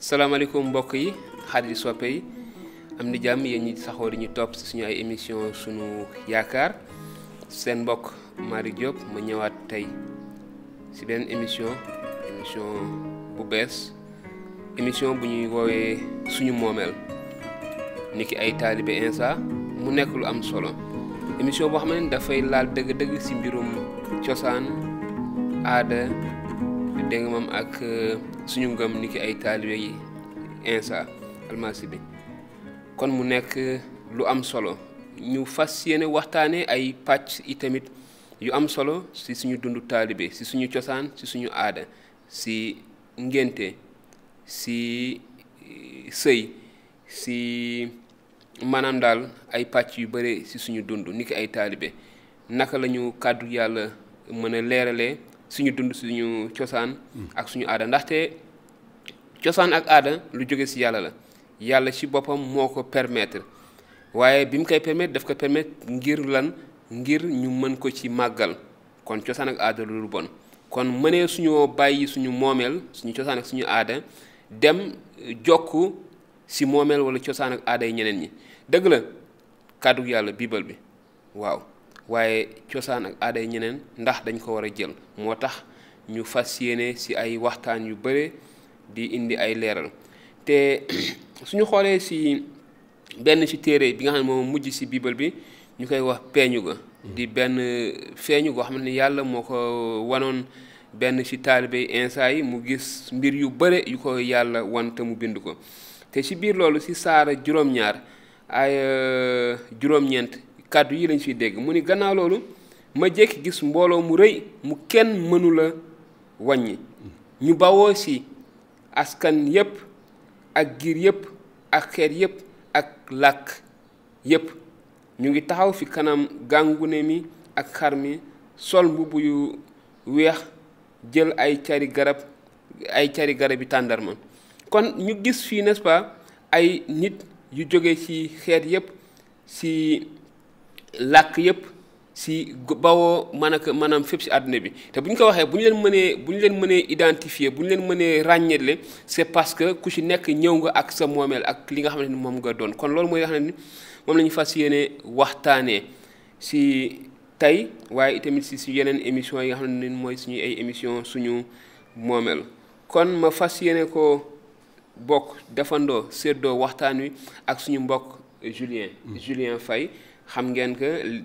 salaamaaleykum mbokk yi xarit yi soppe yi am di jàmm yéen ñi saxoo di ñu topp si suñu ay émission sunu yaakaar seen mbokk Malick Diop ma ñëwaat tey si benn émission bu bees émission bu ñuy woowee suñu moomeel niki ay taalibe insa mu nekk lu am solo émission boo xam ne dafay laal dëgg-dëgg si mbirum cosaan aada dégg nga moom ak suñu ngëm niki ay taalibe yi insa almasi bi kon mu nekk lu am solo ñu fas yéene waxtaane ay pàcc itamit yu am solo si suñu dundu taalibe si suñu cosaan si suñu aada si ngénte si sëy si maanaam daal ay pàcc yu bare si suñu dund niki ay taalibe naka la ñu kàddu yàlla mën a leeralee suñu dund suñu cosaan ak suñu aada ndaxte cosaan ak aada lu jóge si yàlla la yàlla ci boppam moo ko permettre waaye bi mu koy permettre daf ko permettre ngir lan ngir ñu mën ko ci màggal kon cosaan ak aada lu bon kon mënee suñoo bàyyi suñu moomeel suñu cosaan ak suñu aada dem jokk si moomeel wala cosaan ak aada yi ñeneen ñi dëgg la kàddu yàlla biibal bi waaw waaye cosaan ak aada yi ñeneen ndax dañ ko war a jël moo tax ñu fas yéene si ay waxtaan yu bare di indi ay leeral te suñu xoolee si benn ci téere bi nga xam ne moom mujj si biibal bi ñu koy wax peeñu ga di benn feeñu goo xam ne yàlla moo ko wanoon benn ci taalibe insa yi mu gis mbir yu bare yu ko yàlla wan te mu bind ko te ci biir loolu ci saara juróom-ñaar ay juróom-ñeent kàddu yi lañ fiy dégg mu ni gannaaw loolu ma jékki gis mbooloo mu rëy mu kenn mënula wàññi ñu bawoo ci askan yépp ak giir yépp ak xeet yépp ak làkk yépp ñu ngi taxaw fi kanam gàngune mi ak xar mi sol mbubb yu weex jël ay cari garab yi tàndarma kon ñu gis fii n'est-ce pas ay nit yu jóge ci xeet yépp ci làkk yépp ci bawoo maanaam fépp ci àdduna bi te bu ñu ko waxee bu ñu leen mënee identifier bu ñu leen mënee ràññeele c'est parce que ku ci nekk ñëw nga ak sa moomeel ak li nga xamante ni moom nga doon kon loolu mooy nga xam ne ni moom la ñu fas yéene waxtaanee ci tey waaye itamit ci yeneen émission yi nga xam ne ni mooy suñu ay émission suñu moomeel kon ma fas yéene ko bokk defandoo séddoo waxtaan wi ak suñu mbokk Julien Faye xam ngeen que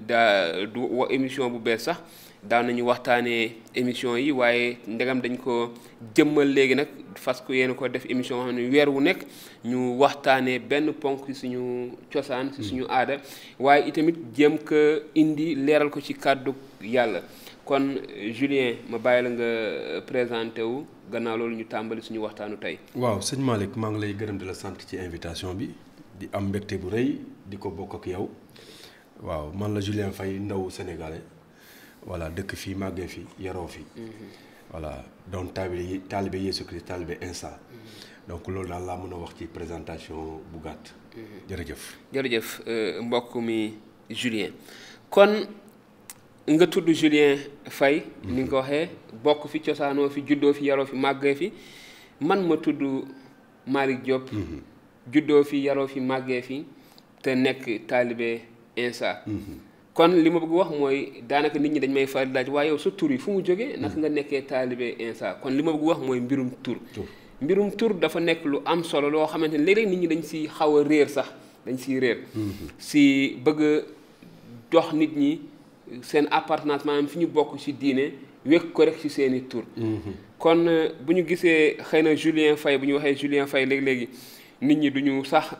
du émission bu bees sax daan nañu waxtaanee émission yi waaye ndegam dañ ko jëmmal léegi nag fas ko yéen ko def émission boo xam ne weer wu nekk ñu waxtaanee benn ponk ci suñu cosaan ci suñu aada waaye itamit jéem ko indi leeral ko ci kàddu yàlla kon Julien ma bàyyi la nga présenté wu gannaaw loolu ñu tàmbali suñu waxtaanu tey. waaw sëñ Malick maa ngi lay gërëm di la sant ci invitation bi di am mbégte bu rëy di ko bokk ak yow. waaw man la Julien Faye ndaw sénégalais voilà dëkk fii màggee fi yaroo fi voilà donc taalibe Yeesu Christ taalibe insa donc loolu daal laa mën a wax ci présentation bu gàtt jërëjëf mbokk mi Julien kon nga tudd Julien Faye ni nga ko waxee bokk fi cosaanoo fi juddoo fi yaroo fi màggee fi man ma tudd Malick Diop juddoo fi yaroo fi màggee fi te nekk taalibe insa kon li ma bëgg wax mooy daanaka nit ñi dañ may faral di laaj waaye yow sa tur yi fu mu jógee naka nga nekkee taalibe insa kon li ma bëgg wax mooy mbirum tur dafa nekk lu am solo loo xamante ne léeg-léeg nit ñi dañ si xaw a réer sax dañ siy réer si bëgg a jox nit ñi seen appartenance maanaam fi ñu bokk ci diine wekk ko rek ci seeni tur kon bu ñu gisee xëy na Julien Faye bu ñu waxee Julien Faye léegi-léegi nit ñi duñu sax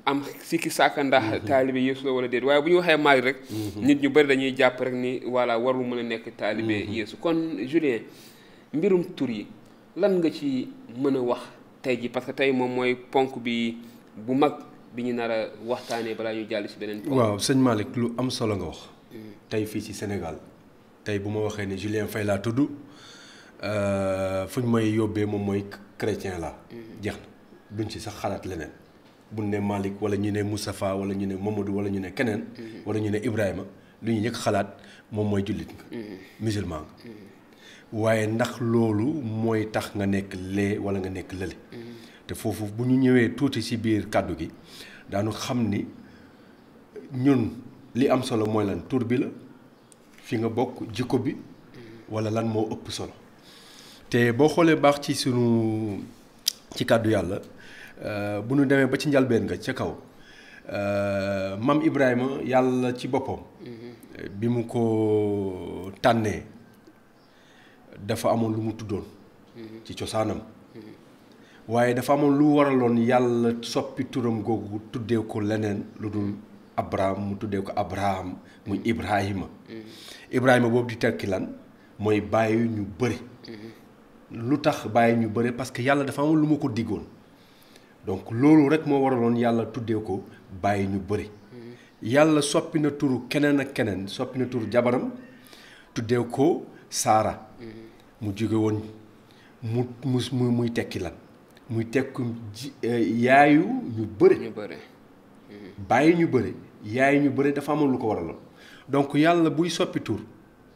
am sikki sàkka ndax taalibe Yeesu la wala déet waaye bu ñu waxee Malick rek nit ñu bari dañuy jàpp rek ni voilà warul mën a nekk taalibe Yeesu kon Julien mbirum tur yi lan nga ci mën a wax tey ji parce que tey moom mooy ponk bi bu mag bi ñu nar a waxtaanee balaa ñu jàll ci beneen ponk. waaw sëñ Malick lu am solo nga wax tey fii ci Sénégal tey bu ma waxee ne Julien Faye laa tudd fu ñu may yóbbee moom mooy chrétien la jeex na duñ ci sax xalaat leneen buñ ne Malick wala ñu ne Moustapha wala ñu ne Mamadou wala ñu ne keneen wala ñu ne Ibrahima lu ñu njëkk xalaat moom mooy jullit nga musulman nga waaye ndax loolu mooy tax nga nekk lee wala nga nekk lële te foofu bu ñu ñëwee tuuti ci biir kàddu gi daanu xam ni ñun li am solo mooy lan tur bi la fi nga bokk jikko bi walla lan moo ëpp solo te boo xoolee baax ci sunu ci kàddu yàlla bu ñu demee ba ci njalbeen nga ca kaw Mam Ibrahima yàlla ci boppam bi mu ko tànnee dafa amoon lu mu tuddoon ci cosaanam waaye dafa amoon lu waraloon yàlla soppi turam googu tuddee ko leneen lu dul Abraham mu tuddee ko Abraham muy Ibrahima Ibrahima boobu di tekki lan mooy bàyyi ñu bëri lu tax bàyyi ñu bëri parce que yàlla dafa amoon lu ma ko diggoon donc loolu rek moo waraloon yàlla tuddee ko bàyyi ñu bëri yàlla soppi na turu keneen ak keneen soppi na turu jabaram tuddee ko Saara mu jóge woon muy tekki lan muy tekki yaayu ñu bëri bàyyi ñu bëri yaayu ñu bëri dafa amoon lu ko waraloon donc yàlla buy soppi tur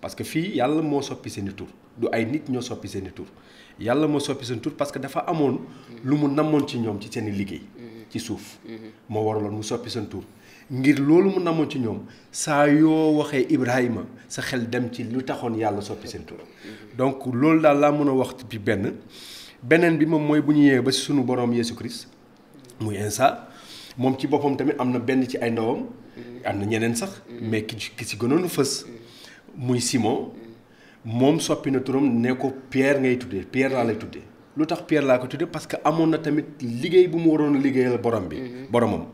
parce que fii yàlla moo soppi seeni tur du ay nit ñoo soppi seeni tur yàlla moo soppi seen tur parce que dafa amoon lu mu namoon ci ñoom ci seeni liggéey ci suuf moo waraloon mu soppi seen tur ngir loolu mu namoon ci ñoom saa yoo waxee Ibrahima sa xel dem ci lu taxoon yàlla soppi seen tur donc loolu daal laa mën a wax bi beneen bi moom mooy bu ñu ñëwee ba si sunu borom Yeesu Christ muy Insa moom ci boppam tamit am na benn ci ay ndawam am na ñeneen sax mais ki si gënoon a fës muy Simon moom soppi na turam ne ko Pierre ngay tuddee Pierre laa lay tuddee lu tax Pierre laa ko tuddee parce que amoon na tamit liggéey bu mu waroon a liggéeyal boromam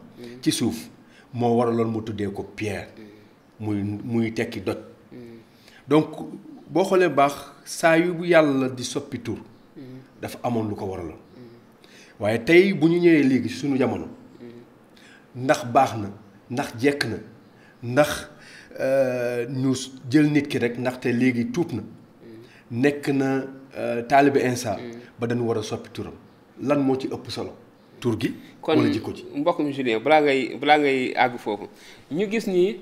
ci suuf moo waraloon mu tuddee ko Pierre muy tekki doj donc boo xoolee baax saa yu bu yàlla di soppi tur dafa amoon lu ko waraloon waaye tey bu ñu ñëwee léegi suñu jamono ndax baax na ndax jekk na ndax ñu jël nit ki rek ndaxte léegi tuub na nekk na taalibe Insa ba dañu war a soppi turam lan moo ci ëpp solo tur gi wala jikko ji mbokk mi Julien balaa ngay àgg foofu ñu gis ni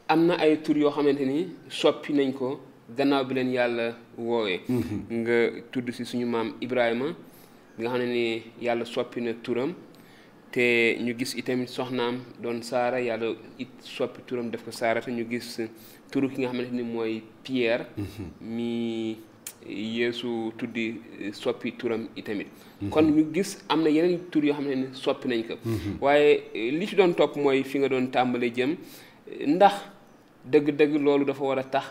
am na ay tur yoo xamante ni soppi nañ ko gannaaw bi leen yàlla woowee nga tudd ci suñu maam Ibrahima bi nga xam ne ni yàlla soppi na turam te ñu gis itamit soxnaam doon Saara yàlla it soppi turam def ko Saara te ñu gis turu ki nga xamante ni mooy Pierre mi Yeesu tuddi soppi turam itamit kon ñu gis am na yeneen tur yoo xam ne ni soppi nañ ko waaye li ci doon topp mooy fi nga doon tàmbale jëm ndax dëgg-dëgg loolu dafa war a tax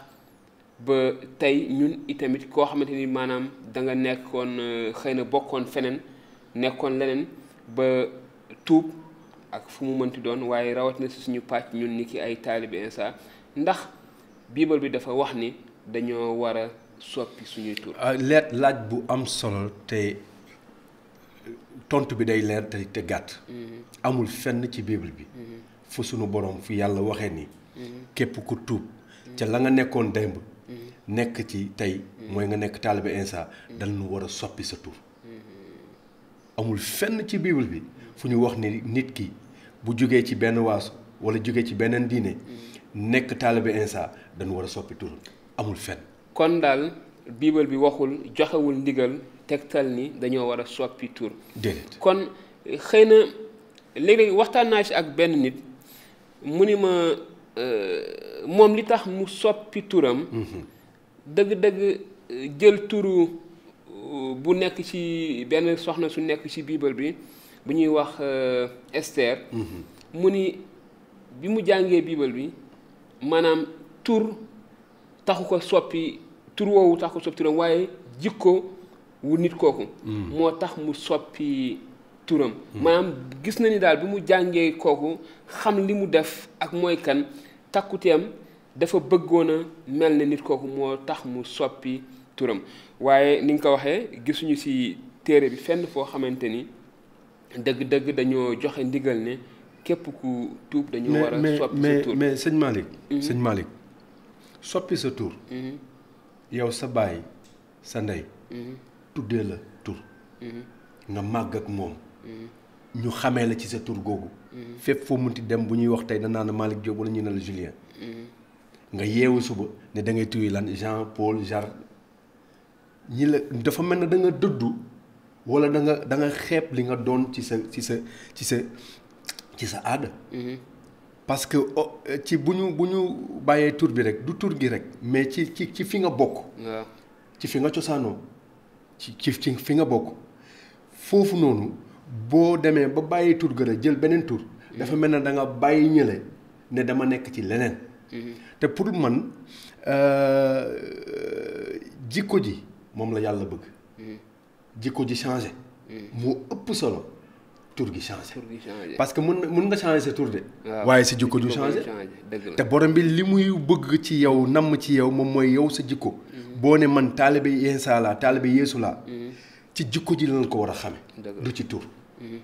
ba tey ñun itamit koo xamante ni maanaam da nga nekkoon xëy na bokkoon feneen nekkoon leneen ba tuub ak fu mu mënti doon waaye rawat na si suñu pàcc ñun ni ki ay taalibe Insa ndax biibal bi dafa wax ni dañoo war a soppi suñuy tur laaj bu am solo te tontu bi day leer te gàtt amul fenn ci biibal bi fu suñu borom fu yàlla waxee ni képp ku tuub ca la nga nekkoon démb nekk ci tey mooy nga nekk taalibe Insa dañu war a soppi sa tur amul fenn ci biibal bi fu ñu wax ni nit ki bu jógee ci benn waasu wala jógee ci beneen diine nekk taalibe Insa dañu war a soppi tur amul fenn kon daal biibal bi waxul joxewul ndigal tegtal ni dañoo war a soppi tur déedéet kon xëy na léeg-léeg waxtaan naa ci ak benn nit mu ni ma moom li tax mu soppi turam dëgg-dëgg jël turu bu nekk ci benn soxna su nekk ci biibal bi bu ñuy wax Esther mu ni bi mu jàngee biibal bi maanaam tur taxu ko soppi tur woowu taxu ko soppi turam waaye jikko wu nit kooku moo tax mu soppi turam maanaam gis na ni daal bi mu jàngee kooku xam li mu def ak mooy kan takkuteem dafa bëggoon a mel ne nit kooku moo tax mu soppi turam waaye ni nga ko waxee gisuñu ci téere bi fenn foo xamante ni dëgg-dëgg dañoo joxe ndigal ne képp ku tuub dañu war a soppi sa tur mais sëñ Malick soppi sa tur yow sa baay sa ndey tuddee la tur nga màgg ak moom ñu xamee la ci sa tur googu fépp foo munti dem bu ñuy wax tey danaa ne Malick Diop wala ñu ne la Julien nga yeewu suba ne da ngay tuyi lan Jean Paul Jar ñi la dafa mel ne da nga dëddu wala da nga xeeb li nga doon ci sa aada. parce que ci bu ñu bàyyee tur bi rek du tur gi rek mais ci fi nga bokk. ci fi nga cosaanoo ci fi nga bokk foofu noonu boo demee ba bàyyi tur gën a jël beneen tur. dafa mel ne da nga bàyyi ñële ne dama nekk ci leneen. te pour man jikko ji moom la yàlla bëgg. jikko ji changé. moo ëpp solo tur gi changé. parce que mën nga changé sa tur de. waaye sa jikko ju changé. te borom bi li muy bëgg ci yow namm ci yow moom mooy yow sa jikko. boo ne man taalibe Iisaa laa taalibe Yeesu laa. ci jikko ji lañ ko war a xame du ci tur.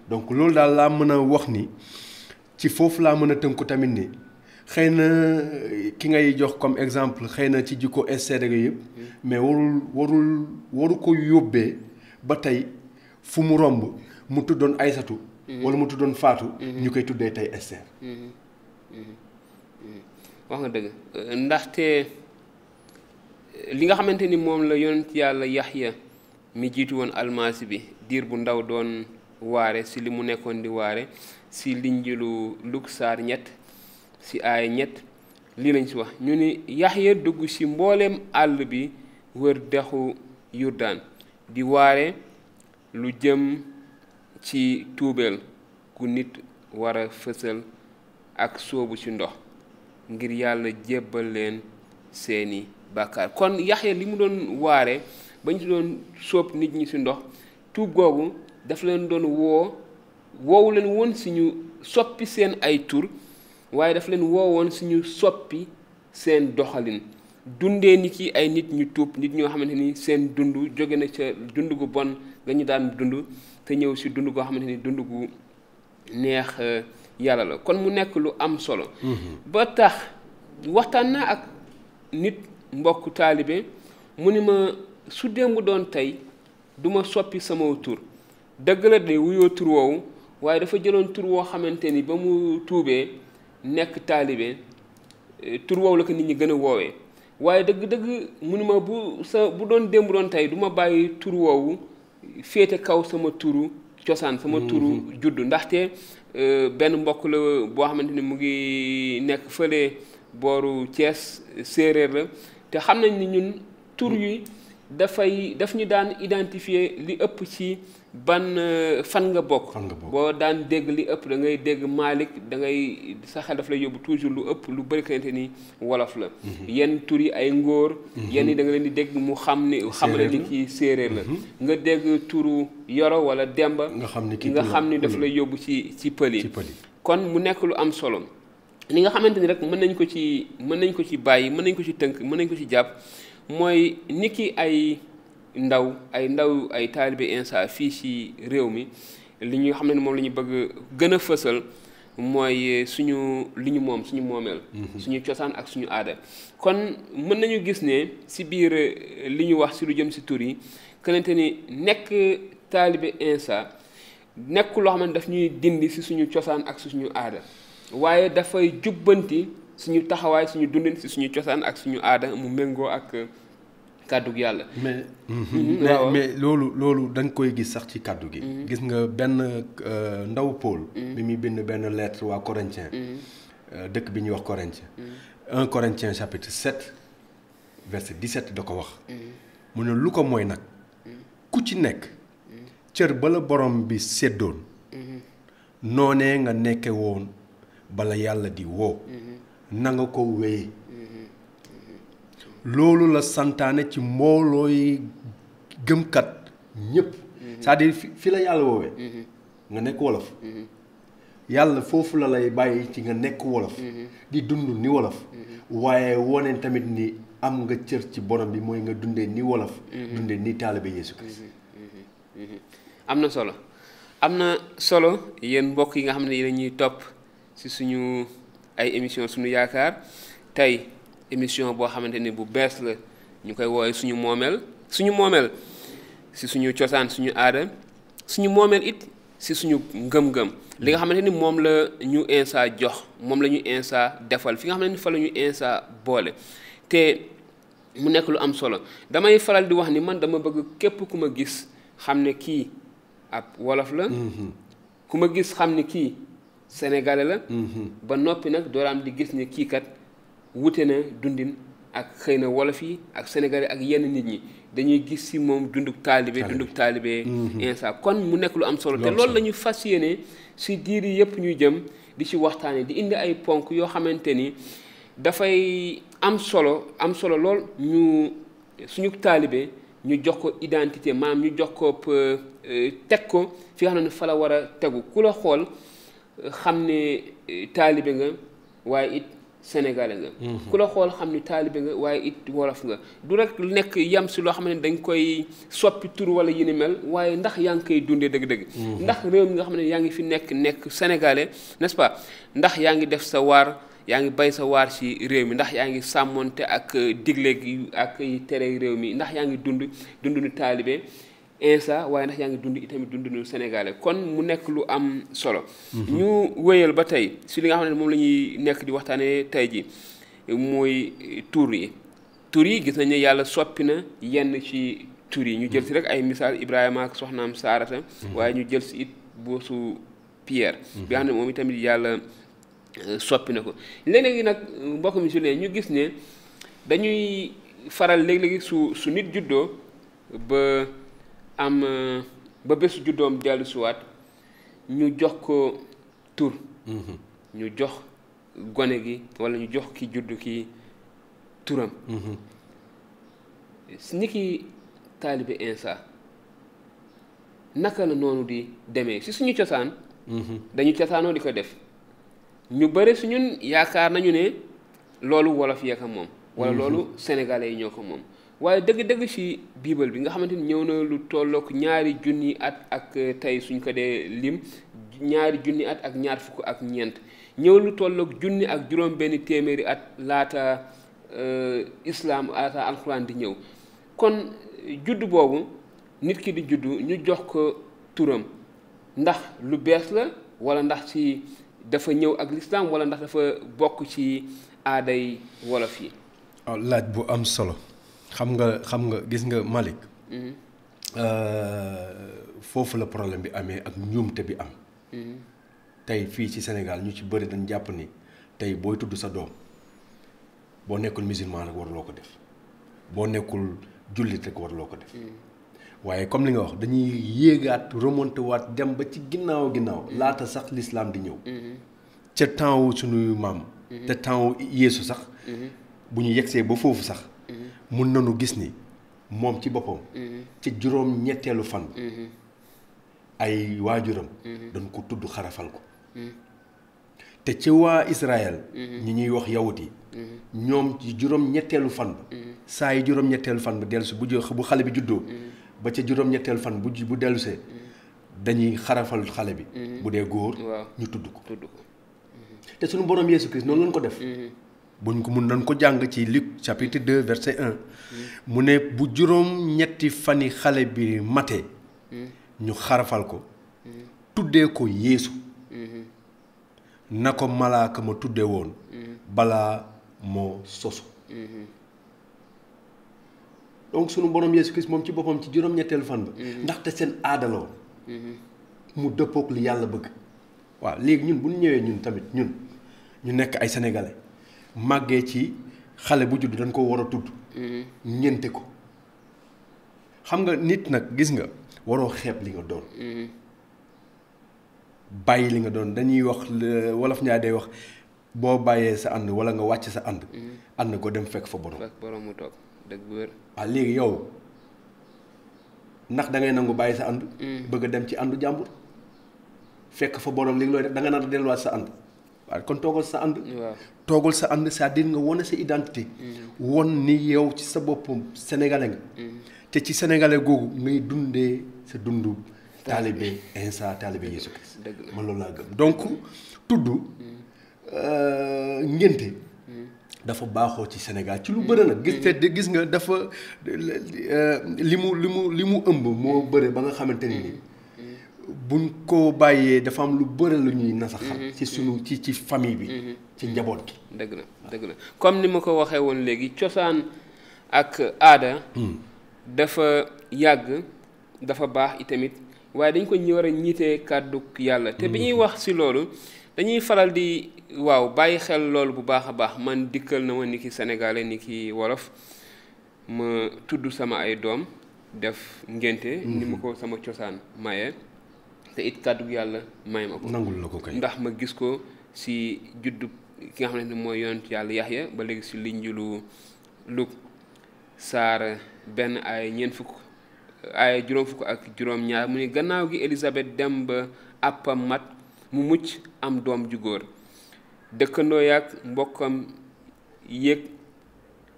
donc loolu daal laa mën a wax ni ci foofu laa mën a tënku tamit ni xëy na ki ngay jox comme exemple xëy na ci jikko SENEGAL yëpp. mais waru ko yóbbee ba tey fu mu romb mu tuddoon Aysatu. wala mu tuddoon Faatu. ñu koy tuddee tey Esther. wax nga dëgg ndaxte li nga xamante ni moom la yonent yàlla Yaxya mi jiitu woon almasi bi diir bu ndaw doon waare si li mu nekkoon di waare si linjilu Luk saar 3 si aaya 3 lii lañ si wax ñu ni Yaxya dugg si mbooleem àll bi wër dexu Yurdaan di waare lu jëm ci tuubeel gu nit war a fësal ak soobu ci ndox ngir yàlla jébbal leen seeni bàkkaar kon Yaxya li mu doon waare bañ ci doon sóob nit ñi ci ndox tuub googu daf leen doon woowu leen woon si ñu soppi seen ay tur waaye daf leen woowoon si ñu soppi seen doxalin dundee ni ki ay nit ñu tuub nit ñoo xamante ni seen dund jóge na ca dund gu bon nga ñu daan dund te ñëw si dund goo xamante ni dund gu neex yàlla la kon mu nekk lu am solo. ba tax waxtaan naa ak nit mbokk taalibe mu ni ma su démb doon tey du ma soppi sama tur dëgg la de wuyoo tur woowu waaye dafa jëloon tur woo xamante ni ba mu tuubee nekk taalibe tur woowu la ko nit ñi gën a woowee waaye dëgg-dëgg mu ni ma bu doon démb doon tey du ma bàyyi tur woowu féete kaw sama turu cosaan sama turu juddu ndaxte benn mbokk la boo xamante ni mu ngi nekk fële booru Thiès séeréer la te xam nañ ni ñun tur yi daf ñu daan identifier li ëpp ci ban fan nga bokk. boo daan dégg li ëpp da ngay dégg Malick da ngay sa xel daf lay yóbbu toujours lu ëpp lu bëri xamante ni wolof la. yenn tur yi ay ngóor. yenn yi da nga leen di dégg mu xam ni li ci séeréer la. nga dégg turu Yoro wala Demba. nga xam ni daf lay yóbbu ci pël yi. kon mu nekk lu am solo. li nga xamante ni rek mën nañ ko ci bàyyi mën nañ ko ci tënk mën nañ ko ci jàpp mooy niki ay taalibe Iisaa fii ci réew mi li ñu xam ne moom la ñu bëgg gën a fësal mooy li ñu moom suñu moomeel. suñu cosaan ak suñu aada. kon mën nañu gis ne ci biir li ñu wax ci lu jëm ci tur yi kenente ni nekk taalibe Iisaa nekk loo xam ne daf ñuy dindi ci suñu cosaan ak suñu aada waaye dafay jubbanti suñu taxawaay suñu dundin ci suñu cosaan ak suñu aada mu méngoo ak kàddu gi yàlla. mais loolu da nga koy gis sax ci kàddu gi. gis nga benn ndaw Paul. bi muy bind benn lettre waa Corinthien. dëkk bi ñuy wax Corinthien. 1 Corinthiens chapitre 7 verset 17 da ko wax. mu ne lu ko mooy nag ku ci nekk cër bala borom bi séddoon noonee nga nekke woon bala yàlla di woo na nga ko wéye loolu la santaane ci mboolooy gëmkat ñëpp c'est-à-dire fi la yàlla woowee nga nekk wolof yàlla foofu la lay bàyyi ci nga nekk wolof di dund ni wolof waaye woneen tamit ni am nga cër ci borom bi mooy nga dundee ni wolof dundee ni taalibe Yeesu Kirist am na solo yéen mbokk yi nga xam ne yéen ñuy topp ci suñu ay émission suñu yaakaar tey émission boo xamante ni bu bees la ñu koy woowee suñu moomeel ci suñu cosaan suñu aada suñu moomeel it ci suñu ngëm-ngëm li nga xamante ni moom la ñu Iisaa jox moom la ñu Iisaa defal fi nga xamante ni fa la ñu Iisaa boole te mu nekk lu am solo damay faral di wax ni man dama bëgg képp ku ma gis xam ne kii ab wolof la ku ma gis xam ni kii sénégalais la ba noppi nag dooraam di gis ni kii kat wute na dundin ak xëy na wolof yi ak sénégalais ak yenn nit ñi dañuy gis si moom dunduk taalibe insa kon mu nekk lu am solo te loolu la ñu fas yéene si diir yi yëpp ñuy jëm di ci waxtaane di indi ay ponk yoo xamante ni dafay am solo lool ñu suñu taalibe ñu jox ko identité maanaam ñu jox ko teg ko fi nga xam ne fa la war a tegu ku la xool xam ne taalibe nga waaye it sénégalais nga ku la xool xam ni taalibe nga waaye it wolof nga du rek nekk yam si loo xam ne dañ koy soppi tur wala yi ni mel waaye ndax yaa ngi koy dundee dëgg-dëgg ndax réew mi nga xam ne yaa ngi fi nekk sénégalais n'est-ce pas ndax yaa ngi def sa waar yaa ngi bay sa waar ci réew mi ndax yaa ngi sàmmonte ak digle gi ak tere réew mi ndax yaa ngi dundu taalibe insa waaye ndax yaa ngi dund itamit dundu sénégalais kon mu nekk lu am solo ñu wéyal ba tey si li nga xam ne moom la ñuy nekk di waxtaanee tey ji mooy tur yi gis nañ ne yàlla soppi na yenn ci tur yi ñu jël si rek ay misaal Ibrahima ak soxnaam Saarata waaye ñu jël si it boosu Pierre bi nga xam ne moom itamit yàlla soppi na ko léeg-léegi nag mbokk mi ñu gis ne dañuy faral léeg-léegi su nit juddoo ba am ba bésu juddoom dellu siwaat ñu jox ko tur ñu jox gone gi walla ñu jox ki juddu ki turam ni ki taalibe insa naka la noonu di demee si suñu cosaan dañu cosaanoo di ko def ñu bëri su ñun yaakaar nañu ne loolu wolof yee ko moom wala loolu sénégalais yi ñoo ko moom waaye dëgg-dëgg ci biibal bi nga xamante ni ñëw na lu tollook 2 junni at ak tey suñ ko dee lim 2 junni at ak ñaar fukk ak ñeent ñëw lu tollook junni ak juróom benn téeméeri at laata islam laata alxuraan di ñëw kon judd boobu nit ki di juddu ñu jox ko turam ndax lu bees la wala ndax ci dafa ñëw ak lislaam wala ndax dafa bokk ci aaday wolof yi laaj bu am solo xam nga gis nga Malick foofu la problème bi amee ak njuumte bi am tey fii ci Sénégal ñu ci bëri dañ jàpp ni tey booy tudd sa doom boo nekkul musulman rek waruloo ko def boo nekkul jullit rek waruloo ko def waaye comme li nga wax dañuy yéegaat remonté waat dem ba ci ginnaaw laata sax l'islam di ñëw ca temps wu suñuy maam te temps wu Yeesu sax bu ñu yegsee ba foofu sax mun nañu gis ni moom ci boppam ci juróom ñetteelu fan ay waajuram dañ ko tudd xarafal ko te ci waa Israël ñi ñuy wax yawut yi ñoom ci juróom ñetteelu fan ba saa yi juróom ñetteelu fan ba dellusi bu xale bi juddoo ba ca juróom ñetteelu fan bu dellusee dañuy xarafal xale bi bu dee góor ñu tudd ko te suñu borom Yeesu Christ noonu lañ ko def buñ ko mun nañ ko jàng ci Luc chapitre 2 verset 1 mu ne bu juróom ñetti fani xale bi matee ñu xarafal ko tuddee ko Yeesu na ko malaaka ma tuddee woon balaa moo sosu donc sunu borom Yeesu Christ moom ci boppam ci juróom-ñetteelu fan ba ndaxte seen aada la woon mu dëppook li yàlla bëgg waaw léegi ñun bu ñu ñëwee ñun tamit ñu nekk ay sénégalais màggee ci xale bu judd dañ ko war a tudd ñeente ko xam nga nit nag gis nga waroo xeeb li nga doon bàyyi li nga doon dañuy wax wolof ñaay day wax boo bàyyee sa ànd wala nga wàcc sa ànd ànd ko dem fekk fa borom mu toog dëgg bu wér waaw léegi yow ndax da ngay nangu bàyyi sa ànd bëgg a dem ci àndu jàmbur fekk fa borom li looy def da nga nar a delluwaat sa ànd waaye kon toogal sa ànd toogal sa ànd c'est-à-dire nga wane sa identité won ni yow ci sa boppam sénégalais nga te ci sénégalais googu ngay dundee sa dundu taalibe insa taalibe Yeesu Christ man loolu laa gëm donc tudd ngénte dafa baaxoo ci Sénégal ci lu bëri nag gis nga dafa li mu ëmb moo bëri ba nga xamante ni buñ ko bàyyee dafa am lu bëri lu ñuy nasaxal ci sunu ci famille bi ci njaboot gi dëgg la comme ni ma ko waxee woon léegi cosaan ak aada dafa yàgg dafa baax itamit waaye dañ ko ñi war a ñiitee kàddu yàlla te bi ñuy wax si loolu dañuy faral di waaw bàyyi xel loolu bu baax a baax man dikkal na ma ni ki sénégalais ni ki wolof ma tudd sama ay doom def ngénte ni ma ko sama cosaan maye te it kàddu yàlla may ma ko nangul la ko kay ndax ma gis ko si juddu ki nga xamante ne mooy yonent yàlla Yaxya ba léegi si linjulu Luk saar benn ay ñeent fukk ay juróom fukk ak juróom ñaar mu ni gannaaw gi Élisabeth dem ba àppam mat mu mucc am doom ju góor dëkkandoo yaak mbokkam yéeg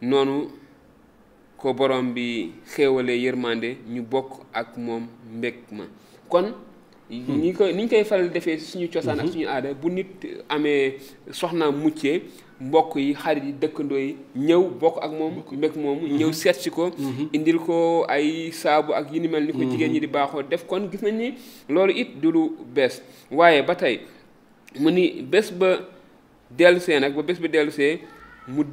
noonu ko borom bi xéewalee yërmande ñu bokk ak moom mbég ma kon ni ñu koy faral defee suñu cosaan ak suñu aada bu nit amee soxna muccee mbokk yi xarit yi dëkkandoo yi ñëw bokk ak moom mbég moomu ñëw seet si ko indil ko ay saabu ak yi ni mel ni ko jigéen ñi di baaxoo def kon gis nañ ni loolu it du lu bees waaye ba tey mu ni bés ba dellusee nag ba bés ba dellusee mu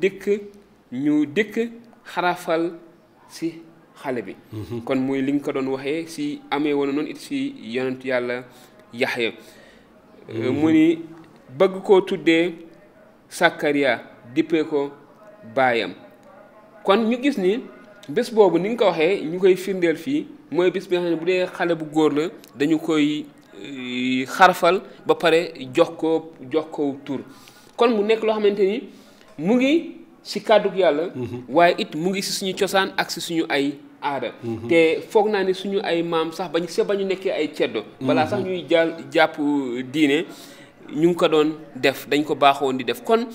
ñu dikk xarafal si xale bi kon muy li nga ko doon waxee si amee woon noonu it si yonent yàlla Yaxya mu ni bëgg koo tuddee Sakariya dippee ko baayam kon ñu gis ni bés boobu ni nga ko waxee ñu koy firndeel fii mooy bés bi nga xam ne bu dee xale bu góor la dañu koy xarfal ba pare jox ko tur kon mu nekk loo xamante ni mu ngi si kàddug yàlla waaye it mu ngi si suñu cosaan ak si suñu ay aada te foog naa ni suñu ay maam sax ba ñu nekkee ay ceddo balaa sax ñuy jàpp diine ñu ngi ko doon def dañ ko baaxoon di def kon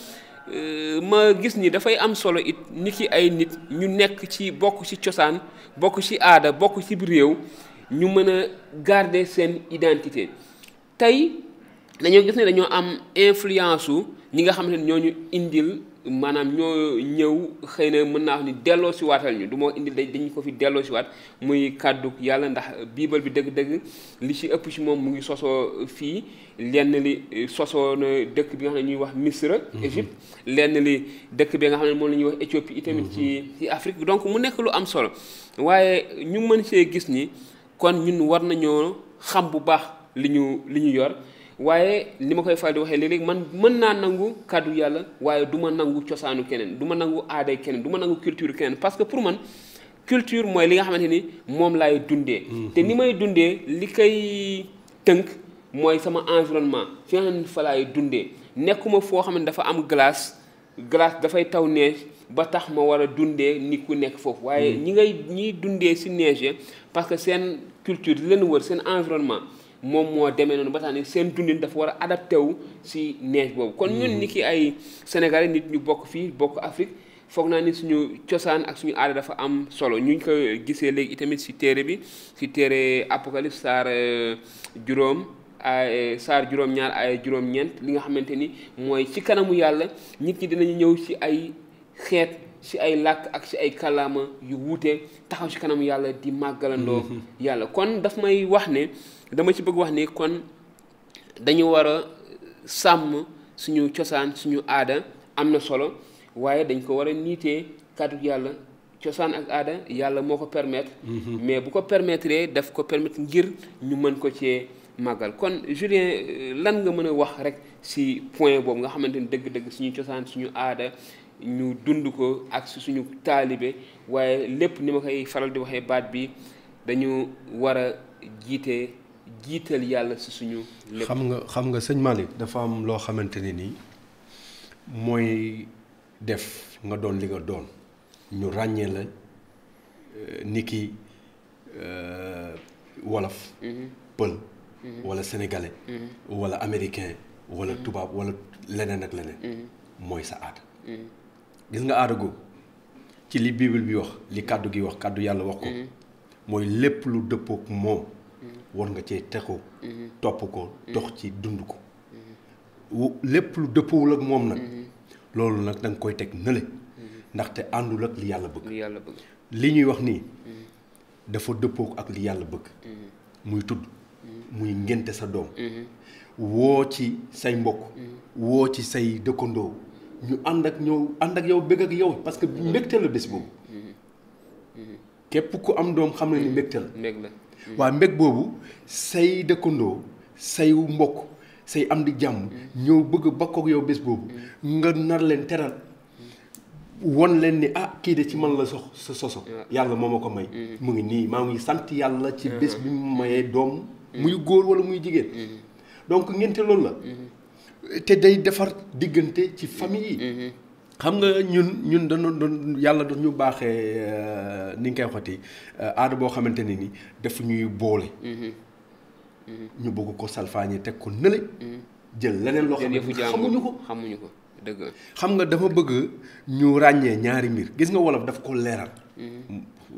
ma gis ni dafay am solo it ni ki ay nit ñu nekk ci bokk ci cosaan bokk ci aada bokk ci réew ñu mën a garder seen identité tey dañoo gis ne dañoo am influence su ñi nga xam ne ñoo ñu indil maanaam ñoo ñëw xëy na mën naa wax ni delloo si waatal ñu du moo indil dañ ko fi delloo si waat muy kàddu yàlla ndax biibal bi dëgg-dëgg li ci ëpp ci moom mu ngi sosoo fii lenn li sosoo na dëkk bi nga xam ne ñuy wax Misra Égypte lenn li dëkk bi nga xam ne moom la ñuy wax Éthiopie itamit ci Afrique donc mu nekk lu am solo waaye ñu mën see gis ni kon ñun war nañoo xam bu baax li ñu yor waaye li ma koy faral di waxee léeg-léeg man mën naa nangu kàddu yàlla waaye du ma nangu cosaanu keneen du ma nangu aaday keneen du ma nangu culture keneen parce que pour man culture mooy li nga xamante ni moom laay dundee te ni may dundee li koy tënk mooy sama environnement fi nga xam ne fa laay dundee nekkuma foo xam ne dafa am glace dafay taw neige ba tax ma war a dundee ni ku nekk foofu waaye ñiy dundee si neige parce que seen culture leen wër seen environnement moom moo demee noonu ba tax ne seen dundin dafa war a adapté wu si neige boobu kon ñun ni ki ay Sénégalais nit ñu bokk fii bokk Afrique foog naa ni suñu cosaan ak suñu aada dafa am solo ñu ko gisee léegi itamit si téere bi si téere Apocalypse saar juróom-ñaar ay juróom-ñeent li nga xamante ni mooy ci kanamu yàlla nit ñi dinañu ñëw ci ay xeet ci ay làkk ak ci ay kàllaama yu wuute taxaw ci kanamu yàlla di màggalandoo yàlla kon daf may wax ne dama ci bëgg wax ni kon dañu war a sàmm suñu cosaan suñu aada am na solo waaye dañ ko war a niitee kàddu yàlla cosaan ak aada yàlla moo ko permettre mais bu ko permettre daf ko permettre ngir ñu mën ko cee màggal kon Julien lan nga mën a wax rek ci point boobu nga xamante ni dëgg-dëgg suñu cosaan suñu aada ñu dund ko ak suñu taalibe waaye lépp ni ma koy faral di waxee baat bi dañu war a jiital yàlla ci suñu lépp. xam nga sëñ Malick dafa am loo xamante ne nii mooy def nga doon li nga doon ñu ràññee la ni ki wolof pël wala sénégalais wala américain wala tubaab wala leneen ak leneen mooy sa aada gis nga aada googu ci li bible bi wax li kàddu gi wax kàddu yàlla wax ko mooy lépp lu dëppook moom war nga cee texu topp ko dox ci dund ko lépp lu dëppowul ak moom nag loolu nag da nga koy teg nële ndaxte àndul ak li yàlla bëgg li ñuy wax nii dafa dëppook ak li yàlla bëgg muy tudd muy ngénte sa doom woo ci say mbokk woo ci say dëkkandoo ñu ànd ak yow bëgg ak yow parce que mbégte la bés boobu képp ku am doom xam na ni mbégte la waa mbég boobu say dëkkandoo say mbokk say am di jàmm ñëw bëgg bokk ak yow bés boobu nga nar leen teral won leen ni kii de ci man la sa soso yàlla moo ma ko may mu ngi nii maa ngi sant yàlla ci bés bi mu mayee doom muy góor wala muy jigéen donc ngénte loolu la te day defar diggante ci famille yi xam nga ñun doon yàlla doon ñu baaxee ni nga koy waxati aada boo xamante ne ni daf ñuy boole ñu bëgg ko salfaañe teg ko nële jël leneen loo xam ne xamuñu ko dëgg xam nga dama bëgg ñu ràññee ñaari mbir gis nga wolof daf ko leeral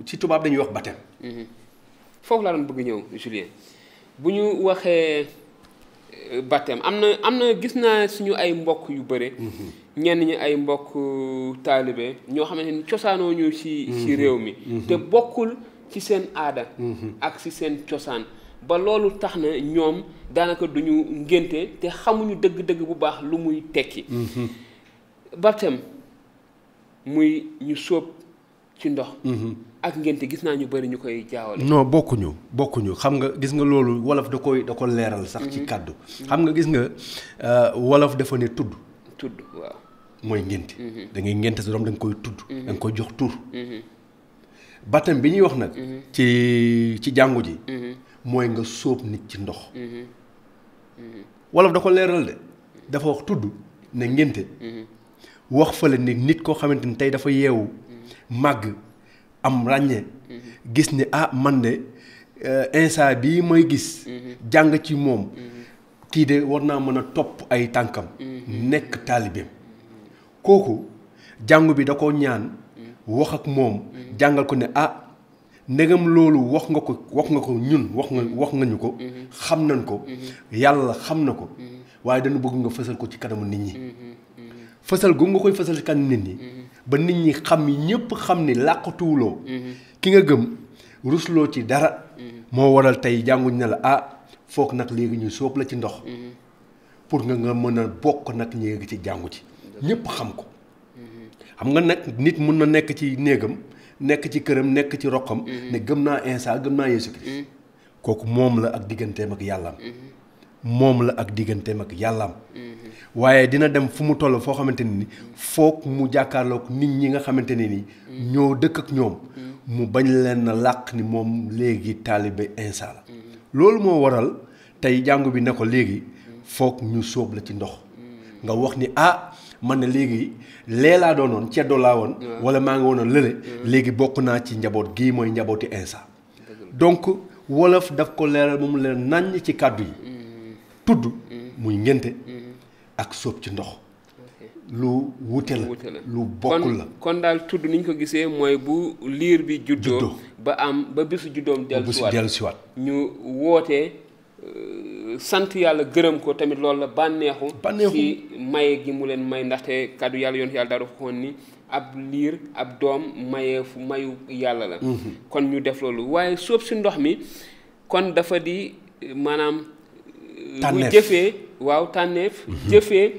ci tubaab dañuy wax baptême foofu laa doon bëgg ñëw Julien bu ñu waxee baptême am na gis naa suñu ay mbokk yu bëre ñenn ñi ay mbokk taalibe ñoo xamante ni cosaanoo ñu ci réew mi te bokkul ci seen aada ak ci seen cosaan ba loolu tax na ñoom daanaka duñu ngénte te xamuñu dëgg-dëgg bu baax lu muy tekki baptême muy ñu sóob ci ndox ak ngénte gis naa ñu bari ñu koy jaawale non bokkuñu xam nga gis nga loolu wolof da ko leeral sax ci kàddu xam nga gis nga wolof dafa ne tudd waaw mooy ngénte da ngay ngénte sa doom da nga koy tudd da nga koy jox tur baptême bi ñuy wax nag ci jàngu ji mooy nga sóob nit ci ndox wolof da ko leeral de dafa wax tudd ne ngénte wax fële ni nit koo xamante ni tey dafa yeewu màgg am ràññee gis ne man de instant bii may gis jàng ci moom kii de war naa mën a topp ay tànkam nekk taalibeem kooku jàngu bi da ko ñaan wax ak moom jàngal ko ne ndegam loolu wax nga ko ñun wax nga ñu ko xam nañ ko yàlla xam na ko waaye dañu bëgg nga fësal ko ci kanamu nit ñi fësal gu nga koy fësal ci kanamu nit ñi ba nit ñi xam ñëpp xam ni làqatuwuloo ki nga gëm rusloo ci dara moo waral tey jànguñ ne la foog nag léegi ñu sóob la ci ndox pour nga mën a bokk nag ñéegi ci jàngu ci ñëpp xam ko xam nga nag nit mun na nekk ci néegam nekk ci këram nekk ci roqam ne gëm naa Insa gëm naa Yeesu Kirist kooku moom la ak digganteem ak yàllaam waaye dina dem fu mu toll foo xamante ne ni foog mu jàkkaarloog nit ñi nga xamante ne ni ñoo dëkk ak ñoom mu bañ leen na làq ni moom léegi taalibe Insa la loolu moo waral tey jàngu bi ne ko léegi foog ñu sóob la ci ndox nga wax ni man na léegi lee laa doonoon ceddo laa woon wala maa ngi woonoon lële léegi bokk naa ci njaboot gii mooy njabooti Insa donc wolof daf ko leeral moom leen naññ ci kàddu yi tudd muy ngénte ak sóob ci ndox lu wute la lu bokkul la kon daal tudd ni ñu ko gisee mooy bu liir bi juddoo ba bisu juddoom dellusiwaat ñu wootee sant yàlla gërëm ko tamit loolu la bànneexu ci maye gi mu leen may ndaxte kàddu yàlla yoon yàlla dafa xoon ni ab liir ab doom mayu yàlla la kon ñu def loolu waaye sóob si ndox mi kon dafa di maanaam bu jëfee tànneef jëfee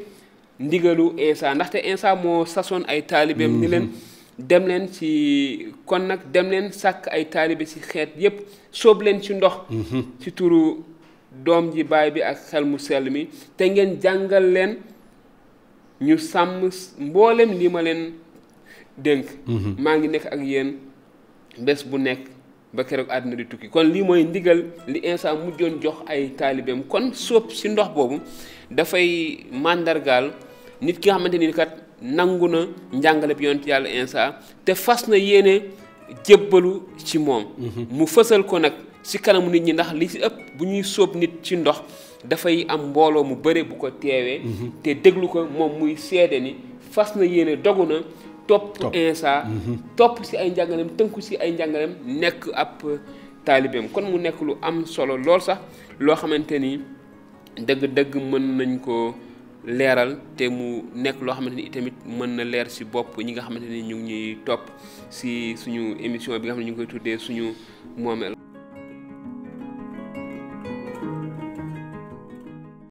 ndigalu Insa ndaxte Insa moo sasoon ay taalibeem ni leen dem leen ci kon nag dem leen sàkk ay taalibe ci xeet yépp sóob leen ci ndox ci turu doom ji baay bi ak xel mu sell mi te ngeen jàngal leen ñu sàmm mboolem li ma leen dénk maa ngi nekk ak yéen bés bu nekk ba keroog àddina di tukki kon lii mooy ndigal li Insa mujjoon jox ay taalibeem kon sóob ci ndox boobu dafay màndargaal nit ki nga xamante ni kat nangu na njàngale bi yonent yàlla Insa te fas na yéene jébbalu ci moom mu fësal ko nag ci kanamu nit ñi ndax li ci ëpp bu ñuy sóob nit ci ndox dafay am mbooloo mu bare bu ko teewee te déglu ko moom muy seede ni fas na yéene dogu na topp Insa topp ci ay njàngaleem tënku ci ay njàngaleem nekk ab taalibeem kon mu nekk lu am solo lool sax loo xamante ni dëgg-dëgg mën nañ ko leeral te mu nekk loo xamante ni itamit mën na leer ci bopp ñi nga xamante ni ñu ngi ñuy topp ci suñu émission bi nga xam ne ñu ngi koy tuddee suñu Momel